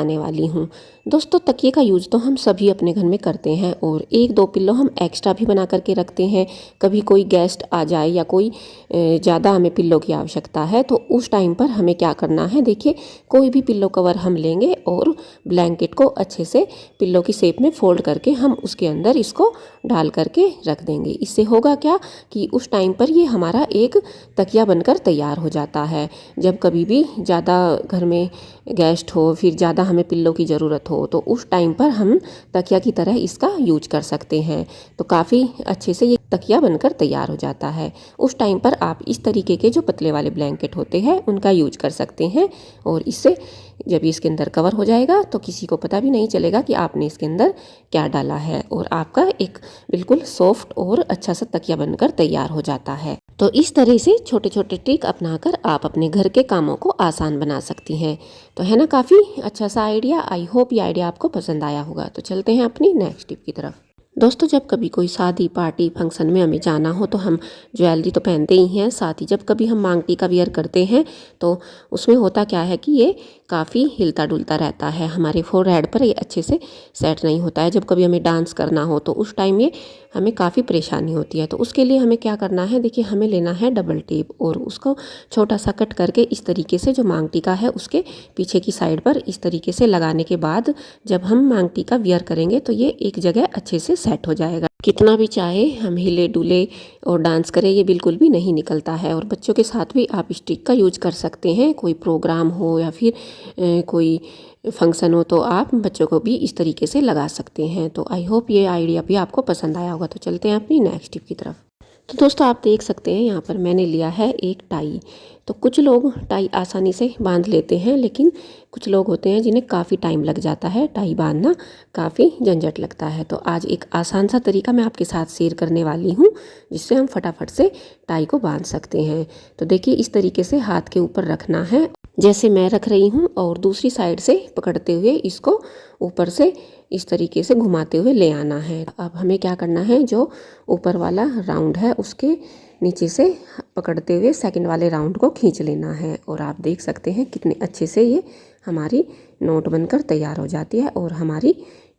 आने वाली हूँ। दोस्तों, तकिए का यूज़ तो हम सभी अपने घर में करते हैं और एक दो पिल्लो हम एक्स्ट्रा भी बना करके रखते हैं। कभी कोई गेस्ट आ जाए या कोई ज़्यादा हमें पिल्लो की आवश्यकता है तो उस टाइम पर हमें क्या करना है, देखिए कोई भी पिल्लो कवर हम लेंगे और ब्लैंकेट को अच्छे से पिल्लो की शेप में फोल्ड करके हम उसके अंदर इसको डाल करके रख देंगे। इससे होगा क्या कि उस टाइम पर ये हमारा एक तकिया बनकर तैयार हो जाता है। जब कभी भी ज़्यादा घर में गेस्ट हो, फिर ज़्यादा हमें पिल्लो की ज़रूरत हो तो उस टाइम पर हम तकिया की तरह इसका यूज कर सकते हैं। तो काफ़ी अच्छे से ये तकिया बनकर तैयार हो जाता है। उस टाइम पर आप इस तरीके के जो पतले वाले ब्लैंकेट होते हैं उनका यूज कर सकते हैं और इससे जब इसके अंदर कवर हो जाएगा तो किसी को पता भी नहीं चलेगा कि आपने इसके अंदर क्या डाला है और आपका एक बिल्कुल सॉफ्ट और अच्छा सा तकिया बनकर तैयार हो जाता है। तो इस तरह से छोटे छोटे ट्रिक अपनाकर आप अपने घर के कामों को आसान बना सकती हैं। तो है ना काफ़ी अच्छा सा आइडिया। आई होप ये आइडिया आपको पसंद आया होगा। तो चलते हैं अपनी नेक्स्ट टिप की तरफ। दोस्तों, जब कभी कोई शादी पार्टी फंक्शन में हमें जाना हो तो हम ज्वेलरी तो पहनते ही हैं, साथ ही जब कभी हम मांग टीका वियर करते हैं तो उसमें होता क्या है कि ये काफ़ी हिलता डुलता रहता है, हमारे फोरहेड पर ये अच्छे से सेट नहीं होता है। जब कभी हमें डांस करना हो तो उस टाइम ये हमें काफ़ी परेशानी होती है। तो उसके लिए हमें क्या करना है, देखिए हमें लेना है डबल टेप और उसको छोटा सा कट करके इस तरीके से जो मांग टीका है उसके पीछे की साइड पर इस तरीके से लगाने के बाद जब हम मांग टीका वियर करेंगे तो ये एक जगह अच्छे से सेट हो जाएगा। कितना भी चाहे हम हिले डुले और डांस करें ये बिल्कुल भी नहीं निकलता है। और बच्चों के साथ भी आप इस ट्रिक का यूज कर सकते हैं। कोई प्रोग्राम हो या फिर कोई फंक्शन हो तो आप बच्चों को भी इस तरीके से लगा सकते हैं। तो आई होप ये आइडिया भी आपको पसंद आया होगा। तो चलते हैं अपनी नेक्स्ट टिप की तरफ। तो दोस्तों, आप देख सकते हैं यहाँ पर मैंने लिया है एक टाई। तो कुछ लोग टाई आसानी से बांध लेते हैं लेकिन कुछ लोग होते हैं जिन्हें काफ़ी टाइम लग जाता है, टाई बांधना काफ़ी झंझट लगता है। तो आज एक आसान सा तरीका मैं आपके साथ शेयर करने वाली हूँ जिससे हम फटाफट से टाई को बांध सकते हैं। तो देखिए इस तरीके से हाथ के ऊपर रखना है जैसे मैं रख रही हूँ और दूसरी साइड से पकड़ते हुए इसको ऊपर से इस तरीके से घुमाते हुए ले आना है। अब हमें क्या करना है, जो ऊपर वाला राउंड है उसके नीचे से पकड़ते हुए सेकंड वाले राउंड को खींच लेना है और आप देख सकते हैं कितने अच्छे से ये हमारी नोट बनकर तैयार हो जाती है और हमारी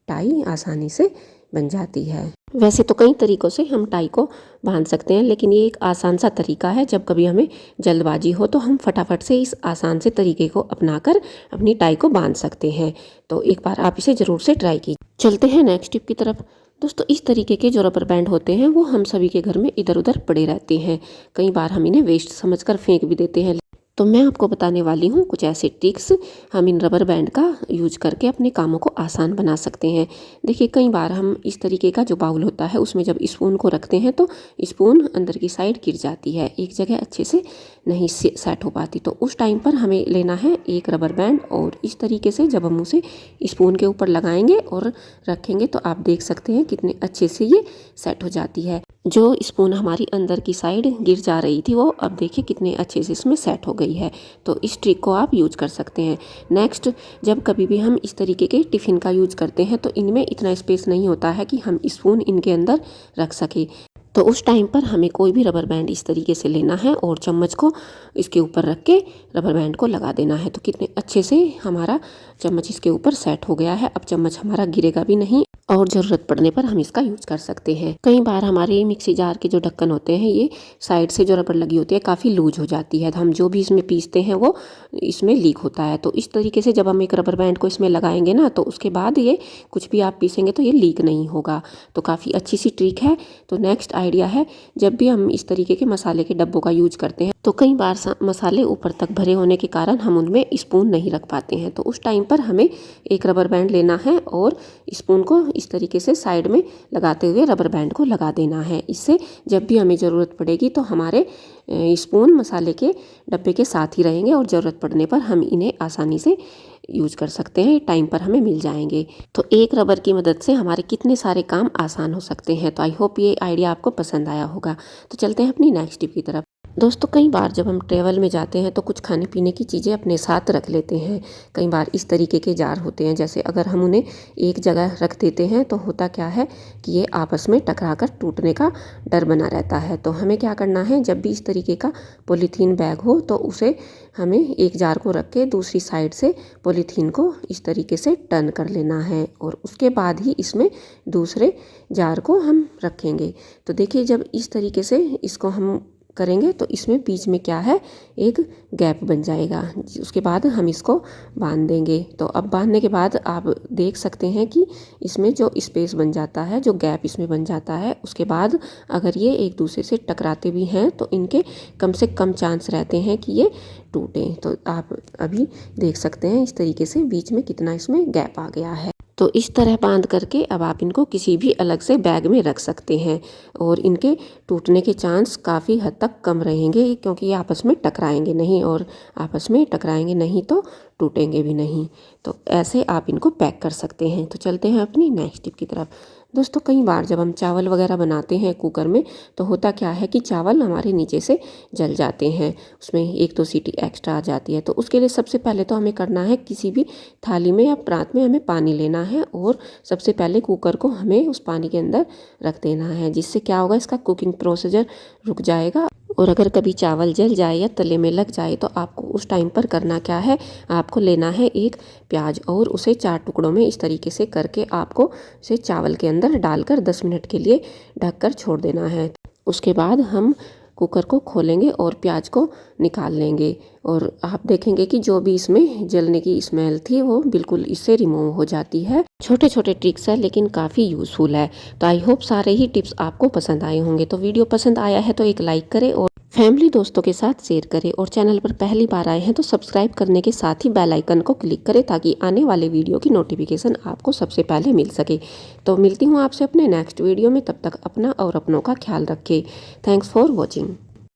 टाई आसानी से बन जाती है। वैसे तो कई तरीक़ों से हम टाई को बांध सकते हैं लेकिन ये एक आसान सा तरीका है। जब कभी हमें जल्दबाजी हो तो हम फटाफट से इस आसान से तरीके को अपनाकर अपनी टाई को बांध सकते हैं। तो एक बार आप इसे ज़रूर से ट्राई कीजिए। चलते हैं नेक्स्ट टिप की तरफ। दोस्तों, इस तरीके के जो रबर बैंड होते हैं वो हम सभी के घर में इधर उधर पड़े रहते हैं। कई बार हम इन्हें वेस्ट समझकर फेंक भी देते हैं। तो मैं आपको बताने वाली हूँ कुछ ऐसे ट्रिक्स हम इन रबर बैंड का यूज करके अपने कामों को आसान बना सकते हैं। देखिए कई बार हम इस तरीके का जो बाउल होता है उसमें जब स्पून को रखते हैं तो स्पून अंदर की साइड गिर जाती है, एक जगह अच्छे से नहीं सेट हो पाती। तो उस टाइम पर हमें लेना है एक रबर बैंड और इस तरीके से जब हम उसे स्पून के ऊपर लगाएंगे और रखेंगे तो आप देख सकते हैं कितने अच्छे से ये सेट हो जाती है। जो स्पून हमारी अंदर की साइड गिर जा रही थी वो अब देखिए कितने अच्छे से इसमें सेट हो गई है। तो इस ट्रिक को आप यूज कर सकते हैं। नेक्स्ट, जब कभी भी हम इस तरीके के टिफ़िन का यूज करते हैं तो इनमें इतना स्पेस नहीं होता है कि हम स्पून इनके अंदर रख सके। तो उस टाइम पर हमें कोई भी रबर बैंड इस तरीके से लेना है और चम्मच को इसके ऊपर रख के रबर बैंड को लगा देना है। तो कितने अच्छे से हमारा चम्मच इसके ऊपर सेट हो गया है। अब चम्मच हमारा गिरेगा भी नहीं और ज़रूरत पड़ने पर हम इसका यूज कर सकते हैं। कई बार हमारे मिक्सी जार के जो ढक्कन होते हैं ये साइड से जो रबर लगी होती है काफ़ी लूज हो जाती है। तो हम जो भी इसमें पीसते हैं वो इसमें लीक होता है। तो इस तरीके से जब हम एक रबर बैंड को इसमें लगाएंगे ना तो उसके बाद ये कुछ भी आप पीसेंगे तो ये लीक नहीं होगा। तो काफ़ी अच्छी सी ट्रिक है। तो नेक्स्ट आइडिया है, जब भी हम इस तरीके के मसाले के डब्बों का यूज करते हैं तो कई बार मसाले ऊपर तक भरे होने के कारण हम उनमें स्पून नहीं रख पाते हैं। तो उस टाइम पर हमें एक रबर बैंड लेना है और स्पून को इस तरीके से साइड में लगाते हुए रबर बैंड को लगा देना है। इससे जब भी हमें ज़रूरत पड़ेगी तो हमारे स्पून मसाले के डब्बे के साथ ही रहेंगे और ज़रूरत पड़ने पर हम इन्हें आसानी से यूज कर सकते हैं, टाइम पर हमें मिल जाएंगे। तो एक रबर की मदद से हमारे कितने सारे काम आसान हो सकते हैं। तो आई होप ये आइडिया आपको पसंद आया होगा। तो चलते हैं अपनी नेक्स्ट टिप की तरफ। दोस्तों कई बार जब हम ट्रैवल में जाते हैं तो कुछ खाने पीने की चीज़ें अपने साथ रख लेते हैं। कई बार इस तरीके के जार होते हैं, जैसे अगर हम उन्हें एक जगह रख देते हैं तो होता क्या है कि ये आपस में टकरा कर टूटने का डर बना रहता है। तो हमें क्या करना है, जब भी इस तरीके का पॉलीथीन बैग हो तो उसे हमें एक जार को रख के दूसरी साइड से पॉलीथीन को इस तरीके से टर्न कर लेना है और उसके बाद ही इसमें दूसरे जार को हम रखेंगे। तो देखिए जब इस तरीके से इसको हम करेंगे तो इसमें बीच में क्या है, एक गैप बन जाएगा। उसके बाद हम इसको बांध देंगे। तो अब बांधने के बाद आप देख सकते हैं कि इसमें जो स्पेस बन जाता है, जो गैप इसमें बन जाता है, उसके बाद अगर ये एक दूसरे से टकराते भी हैं तो इनके कम से कम चांस रहते हैं कि ये टूटें। तो आप अभी देख सकते हैं इस तरीके से बीच में कितना इसमें गैप आ गया है। तो इस तरह बांध करके अब आप इनको किसी भी अलग से बैग में रख सकते हैं और इनके टूटने के चांस काफ़ी हद तक कम रहेंगे, क्योंकि ये आपस में टकराएंगे नहीं, और आपस में टकराएंगे नहीं तो टूटेंगे भी नहीं। तो ऐसे आप इनको पैक कर सकते हैं। तो चलते हैं अपनी नेक्स्ट टिप की तरफ। दोस्तों कई बार जब हम चावल वगैरह बनाते हैं कुकर में तो होता क्या है कि चावल हमारे नीचे से जल जाते हैं, उसमें एक दो सीटी एक्स्ट्रा आ जाती है। तो उसके लिए सबसे पहले तो हमें करना है, किसी भी थाली में या परात में हमें पानी लेना है और सबसे पहले कुकर को हमें उस पानी के अंदर रख देना है, जिससे क्या होगा, इसका कुकिंग प्रोसीजर रुक जाएगा। और अगर कभी चावल जल जाए या तले में लग जाए तो आपको उस टाइम पर करना क्या है, आपको लेना है एक प्याज और उसे 4 टुकड़ों में इस तरीके से करके आपको उसे चावल के अंदर डालकर 10 मिनट के लिए ढककर छोड़ देना है। उसके बाद हम कुकर को खोलेंगे और प्याज को निकाल लेंगे और आप देखेंगे कि जो भी इसमें जलने की स्मेल थी वो बिल्कुल इससे रिमूव हो जाती है। छोटे छोटे ट्रिक्स है लेकिन काफ़ी यूज़फुल है। तो आई होप सारे ही टिप्स आपको पसंद आए होंगे। तो वीडियो पसंद आया है तो एक लाइक करें और फैमिली दोस्तों के साथ शेयर करें, और चैनल पर पहली बार आए हैं तो सब्सक्राइब करने के साथ ही बेल आइकन को क्लिक करें ताकि आने वाले वीडियो की नोटिफिकेशन आपको सबसे पहले मिल सके। तो मिलती हूँ आपसे अपने नेक्स्ट वीडियो में, तब तक अपना और अपनों का ख्याल रखें। Thanks for watching.